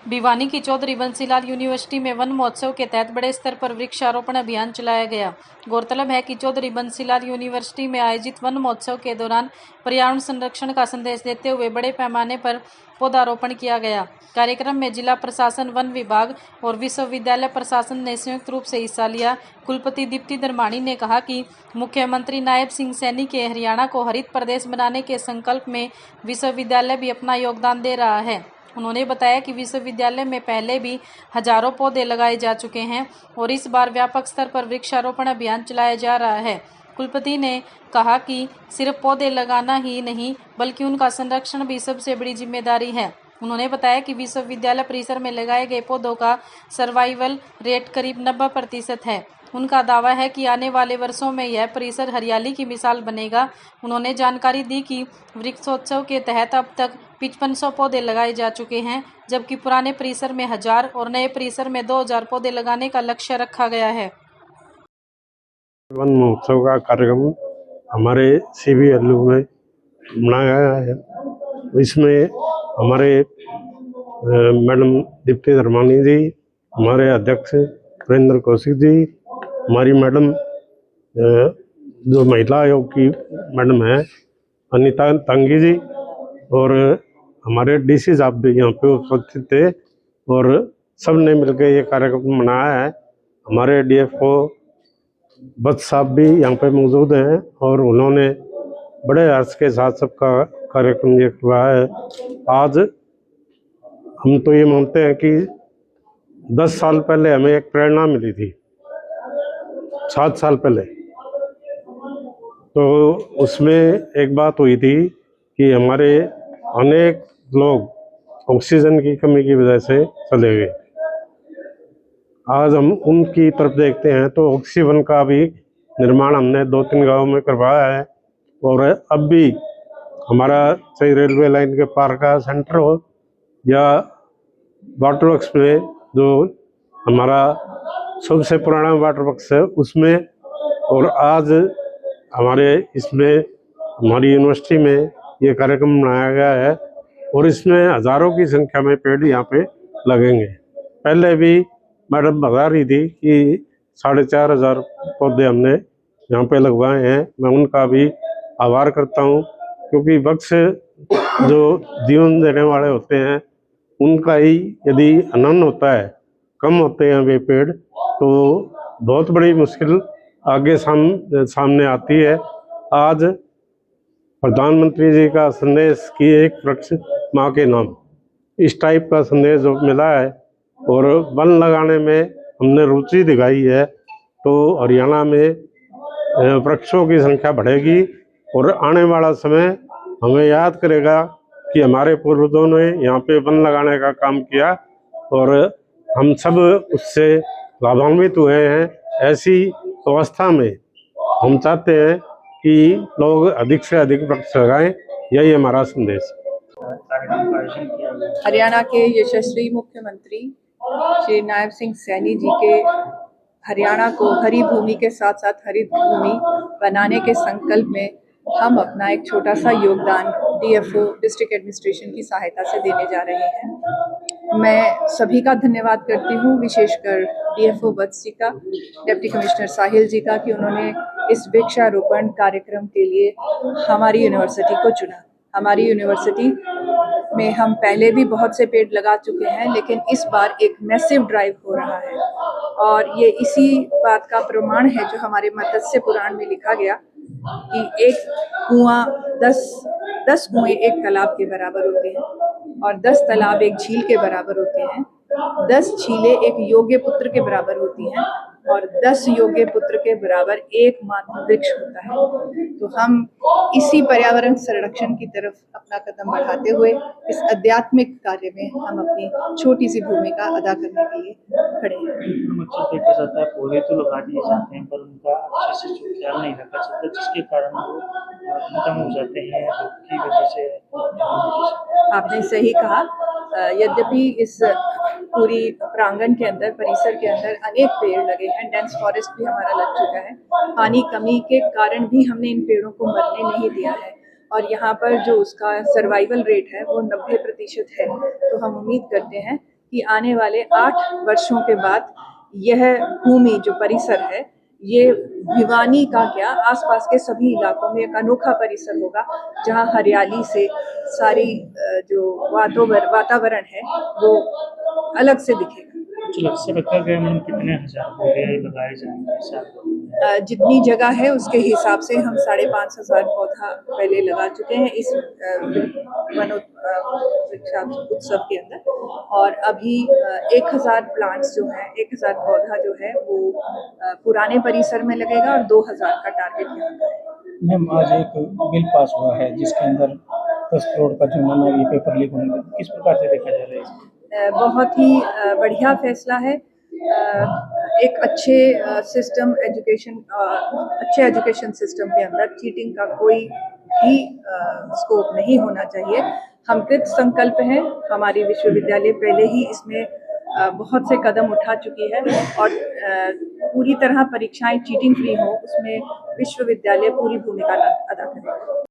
भिवानी की चौधरी बंसीलाल यूनिवर्सिटी में वन महोत्सव के तहत बड़े स्तर पर वृक्षारोपण अभियान चलाया गया। गौरतलब है कि चौधरी बंसीलाल यूनिवर्सिटी में आयोजित वन महोत्सव के दौरान पर्यावरण संरक्षण का संदेश देते हुए बड़े पैमाने पर पौधारोपण किया गया। कार्यक्रम में जिला प्रशासन, वन विभाग और विश्वविद्यालय प्रशासन ने संयुक्त रूप से हिस्सा लिया। कुलपति दीप्ति धर्माणी ने कहा कि मुख्यमंत्री नायब सिंह सैनी के हरियाणा को हरित प्रदेश बनाने के संकल्प में विश्वविद्यालय भी अपना योगदान दे रहा है। उन्होंने बताया कि विश्वविद्यालय में पहले भी हजारों पौधे लगाए जा चुके हैं और इस बार व्यापक स्तर पर वृक्षारोपण अभियान चलाया जा रहा है। कुलपति ने कहा कि सिर्फ पौधे लगाना ही नहीं बल्कि उनका संरक्षण भी सबसे बड़ी जिम्मेदारी है। उन्होंने बताया कि विश्वविद्यालय परिसर में लगाए गए पौधों का सर्वाइवल रेट करीब 90% है। उनका दावा है कि आने वाले वर्षों में यह परिसर हरियाली की मिसाल बनेगा। उन्होंने जानकारी दी कि वृक्षोत्सव के तहत अब तक 5500 पौधे लगाए जा चुके हैं, जबकि पुराने परिसर में 1000 और नए परिसर में 2000 पौधे लगाने का लक्ष्य रखा गया है। वन महोत्सव का कार्यक्रम हमारे CBLU में मनाया गया है। इसमें हमारे मैडम दीप्ति धर्माणी जी, हमारे अध्यक्ष वीरेंद्र कौशिक जी, हमारी मैडम जो महिला आयोग की मैडम है अनीता तंगी जी, और हमारे DC साहब भी यहाँ पे उपस्थित थे और सब ने मिलकर ये कार्यक्रम मनाया है। हमारे DFO बच साहब भी यहाँ पे मौजूद हैं और उन्होंने बड़े हर्ष के साथ सबका कार्यक्रम ये करवाया है। आज हम तो ये मानते हैं कि 10 साल पहले हमें एक प्रेरणा मिली थी, 7 साल पहले, तो उसमें एक बात हुई थी कि हमारे अनेक लोग ऑक्सीजन की कमी की वजह से चले गए। आज हम उनकी तरफ देखते हैं तो ऑक्सीवन का भी निर्माण हमने 2-3 गांवों में करवाया है और अब भी हमारा चाहे रेलवे लाइन के पार का सेंटर हो या वाटर वर्क्स में जो हमारा सबसे पुराना वाटर वर्क्स है उसमें, और आज हमारे इसमें हमारी यूनिवर्सिटी में ये कार्यक्रम मनाया गया है और इसमें हज़ारों की संख्या में पेड़ यहाँ पे लगेंगे। पहले भी मैडम बता रही थी कि 4500 पौधे हमने यहाँ पे लगवाए हैं। मैं उनका भी आभार करता हूँ क्योंकि वृक्ष जो जीवन देने वाले होते हैं उनका ही यदि हनन होता है, कम होते हैं वे पेड़, तो बहुत बड़ी मुश्किल आगे सामने आती है। आज प्रधानमंत्री जी का संदेश कि एक वृक्ष माँ के नाम, इस टाइप का संदेश जो मिला है और वन लगाने में हमने रुचि दिखाई है तो हरियाणा में वृक्षों की संख्या बढ़ेगी और आने वाला समय हमें याद करेगा कि हमारे पूर्वजों ने यहाँ पे वन लगाने का काम किया और हम सब उससे लाभान्वित हुए हैं। ऐसी अवस्था में हम चाहते हैं कि लोग अधिक से अधिक वृक्ष लगाएं, यही हमारा संदेश है। हरियाणा के यशस्वी मुख्यमंत्री श्री नायब सिंह सैनी जी के हरियाणा को हरी भूमि के साथ साथ हरित भूमि बनाने के संकल्प में हम अपना एक छोटा सा योगदान DFO डिस्ट्रिक्ट एडमिनिस्ट्रेशन की सहायता से देने जा रहे हैं। मैं सभी का धन्यवाद करती हूँ, विशेषकर DFO वत्स जी का, डिप्टी कमिश्नर साहिल जी का, कि उन्होंने इस वृक्षारोपण कार्यक्रम के लिए हमारी यूनिवर्सिटी को चुना। हमारी यूनिवर्सिटी में हम पहले भी बहुत से पेड़ लगा चुके हैं, लेकिन इस बार एक मैसिव ड्राइव हो रहा है और ये इसी बात का प्रमाण है जो हमारे मत्स्य पुराण में लिखा गया कि एक कुआं 10 कुएं एक तालाब के बराबर होते हैं और 10 तालाब एक झील के बराबर होते हैं, 10 झीलें एक योग्य पुत्र के बराबर होती हैं और 10 योग्य पुत्र के बराबर एक मात्र वृक्ष होता है। तो हम इसी पर्यावरण संरक्षण की तरफ अपना कदम बढ़ाते हुए इस आध्यात्मिक कार्य में हम अपनी छोटी सी भूमिका अदा करने के लिए खड़े हैं। देखा जाता है पौधे तो लगा दिए जाते हैं पर उनका अच्छे से ख्याल नहीं रखा जाता, जिसके कारण वो खत्म हो जाते हैं धूप की वजह से। आपने सही कहा, यद्यपि इस पूरी प्रांगण के अंदर, परिसर के अंदर अनेक पेड़ लगे हैं, डेंस फॉरेस्ट भी हमारा लग चुका है। पानी कमी के कारण भी हमने इन पेड़ों को मरने नहीं दिया है और यहाँ पर जो उसका सर्वाइवल रेट है वो 90% है। तो हम उम्मीद करते हैं कि आने वाले 8 वर्षों के बाद यह भूमि जो परिसर है, ये भिवानी का क्या आसपास के सभी इलाकों में एक अनोखा परिसर होगा, जहां हरियाली से सारी जो वातावरण है वो अलग से दिखेगा। कुछ लक्ष्य रखा गया मैम, कितने हजार पौधे लगाए जाएंगे इस साल? जितनी जगह है उसके हिसाब से हम 5,500 पौधा पहले लगा चुके हैं इस उत्सव के अंदर, और अभी 1,000 प्लांट्स जो हैं, 1,000 पौधा जो है वो पुराने परिसर में लगेगा और 2,000 का टारगेट यहाँ का है। मैम आज एक बिल पास हुआ है जिसके अंदर 10 करोड़ का जुर्माना ये पेपर लीक होने का किस प्रकार से देखा जा रहा है इसको? बहुत ही बढ़िया फैसला है। एक अच्छे अच्छे एजुकेशन सिस्टम के अंदर चीटिंग का कोई भी स्कोप नहीं होना चाहिए। हम कृत संकल्प हैं, हमारी विश्वविद्यालय पहले ही इसमें बहुत से कदम उठा चुकी है और पूरी तरह परीक्षाएं चीटिंग फ्री हो, उसमें विश्वविद्यालय पूरी भूमिका अदा करेगा।